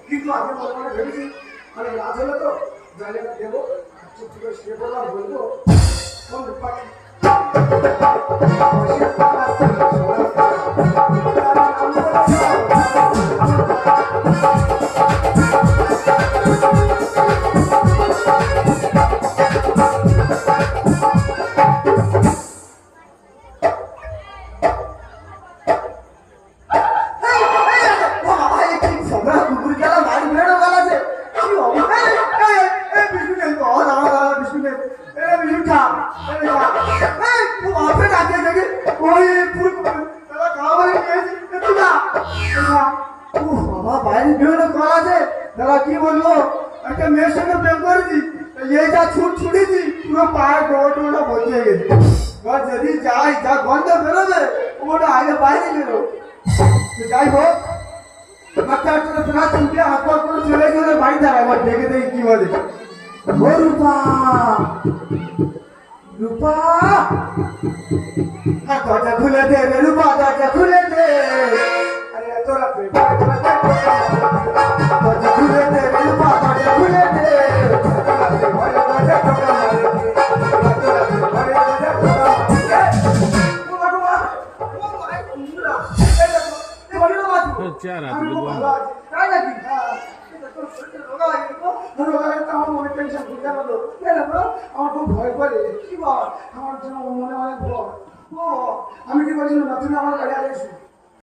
কিন্তু আগে মনে ভেবেছি মানে রাজ হলে তো জায়গাটা দেবো চুপ করে শুয়ে পড়লাম বলবো কোন পাখি কি বলবো একটা মেয়ের সঙ্গে প্রেম করেছি এই যা ছুট ছুটেছি পুরো পায়ে ডোটা বসে গেছে যদি যাই যা গন্ধ বেরোবে ওটা আগে বাইরে বেরো যাই হোক একটা চুলকে হাত করে চলে গেলে বাড়ি দাঁড়ায় একবার দেখে দেখি কি বলে ও রূপা রূপা দরজা খুলে দে রূপা দরজা খুলে দে আরে এত রাত্রে দরজা খুলে দে রূপা দরজা খুলে দে আমার খুব ভয় করে কি বল আমার জন্য মনে অনেক ভয় ও আমি কি বলছিলাম না তুমি আমার গাড়ি আসো